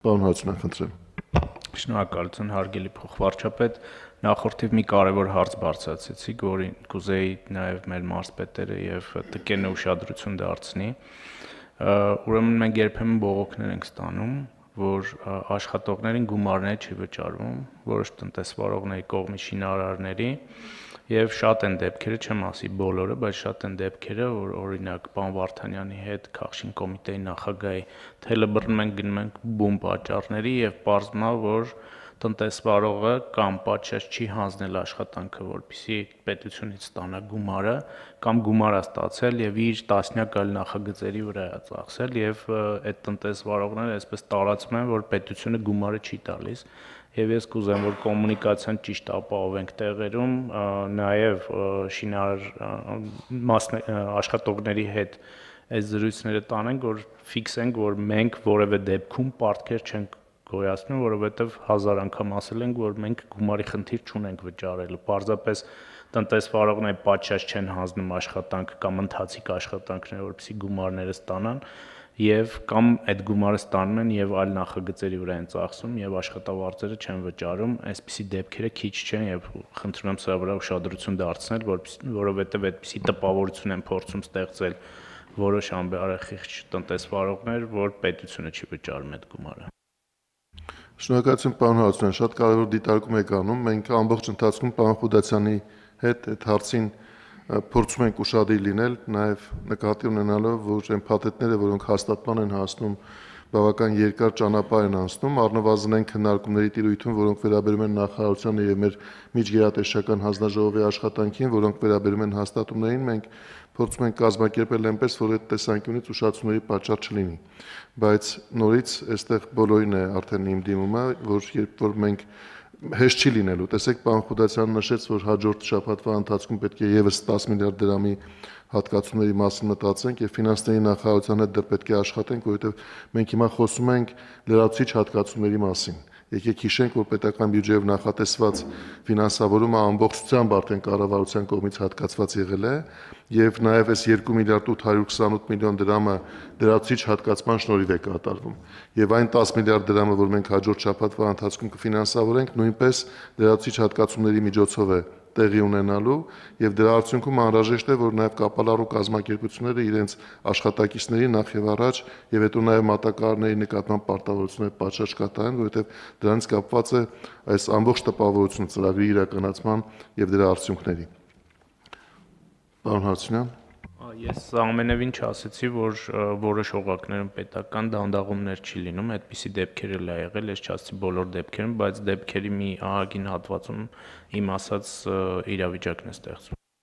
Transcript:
Պարոն Հարությունյան, խնդրեմ։ Շնորհակալություն, հարգելի փոխվարչապետ, նախորդիվ մի կարևոր հարց բարձրացեցիք, որին կուզեի նաև մեր մարզպետերը եւ ՏԿ-ն ուշադրություն դարձնի։ Ուրեմն մենք երբեմն բողոքներ ենք ստանում, որ աշխատողներին գումարներ չի վճարվում, որոշ տնտեսվարողների կողմից շինարարների, եւ շատ են դեպքերը, չեմ ասի բոլորը, բայց շատ են դեպքերը, որ օրինակ պարոն Վարդանյանի հետ Քաղաքաշինչ կոմիտեի նախագահի թելը բռնում ենք, գնում ենք բում պատճառների եւ պարզվում է, որ տնտեսվարողը կամ պատշաճ չի հանձնել աշխատանքը, որպեսզի պետությունից ստանա գումարը, կամ գումար է ստացել եւ իր տասնյակ այլ նախագծերի վրա է ծախսել եւ այդ տնտեսվարողները այսպես տարածում են, որ պետությունը գումարը չի տալիս։ Եվ ես կուզեմ, որ կոմունիկացիան ճիշտ ապահովենք տեղերում, նաև աշխատողների հետ այս զրույցները տանենք, որ ֆիքսենք, որ մենք որևէ դեպքում պարտքեր չենք գոյացնում, որովհետև հազար անգամ ասել ենք, որ մենք գումարի խնդիր չունենք վճարելու, պարզապես տնտեսվարողները պատշաճ չեն հանձնում աշխատանք կամ ընթացիկ աշխատանքներ, որպեսզի գումարները ստանան, եւ կամ այդ գումարը ստանում են եւ այլ նախագծերի վրա են ծախսում եւ աշխատավարձերը չեն վճարում, այսպիսի դեպքերը քիչ չեն եւ խնդրում եմ սրա վրա ուշադրություն դարձնել, որովհետեւ այդպիսի տպավորություն են փորձում ստեղծել որոշ ամբարախիղճ տնտեսվարողներ, որ պետությունը չի վճարում այդ գումարը։ Շնորհակալություն, պարոն Հարությունյան, շատ կարևոր դիտարկում եք անում։ Մենք ամբողջ ընթացքում պարոն Խուդասյանի հետ այդ հարցին փորձում ենք ուշադիր լինել, նաև նկատի ունենալով, որ այն փաթեթները, որոնք հաստատման են հասնում, բավական երկար ճանապարհ են անցնում, առնվազն այն քննարկումների տիրույթում, որոնք վերաբերում են նախարարությանը եւ մեր միջգերատեսչական հանձնաժողովի աշխատանքին, որոնք վերաբերում են հաստատումներին, մենք փորձում ենք կազմակերպել այնպես, որ այդ տեսանկյունից ուշացումների պատճառ չլինի։ Բայց նորից այստեղ բոլորին է արդեն իմ դիմումը, որ երբ որ մենք հեշտ չի լինելու։ Տեսեք, պարոն Խուդասյանը նշեց, որ հաջորդ շաբաթվա ընթացքում պետք է եւս 10 միլիարդ դրամի հատկացումների մասին մտածենք եւ ֆինանսների նախարարության հետ դեռ պետք է աշխատենք, որովհետեւ մենք հիմա խոսում ենք լրացուցիչ հատկացումների մասին։ Եկեք հիշենք, որ պետական բյուջեով նախատեսված ֆինանսավորումը ամբողջությամբ արդեն կառավարության կողմից հատկացված եղել է եւ նաեւ այս 2 միլիարդ 828 միլիոն դրամը լրացուցիչ հատկացման շնորհիվ է կատարվում։ Եվ այն 10 միլիարդ դրամը, որ մենք հաջորդ շաբաթվա ընթացքում կֆինանսավորենք, նույնպես լրացուցիչ հատկացումների միջոցով է տեղի ունենալու եւ դրա արդյունքում անհրաժեշտ է, որ նաեւ կապալառու կազմակերպությունները իրենց աշխատակիցների նախ եւ առաջ եւ հետո նաեւ մատակարարների նկատմամբ պարտավորություններ պատշաճ կատարեն, որովհետեւ դրանից կապված է այս ամբողջ տպավորությունը ծրագրի իրականացման եւ դրա արդյունքների։ Պարոն Հարությունյան, Ես ամենևին չասեցի, որ որոշ օղակներում պետական դանդաղումներ չի լինում, այդպիսի դեպքեր էլ ա եղել, ես չասեցի բոլոր դեպքերում, բայց դեպքերի մի ահագին հատվածում իմ ասած իրավիճակն է ստեղծվում։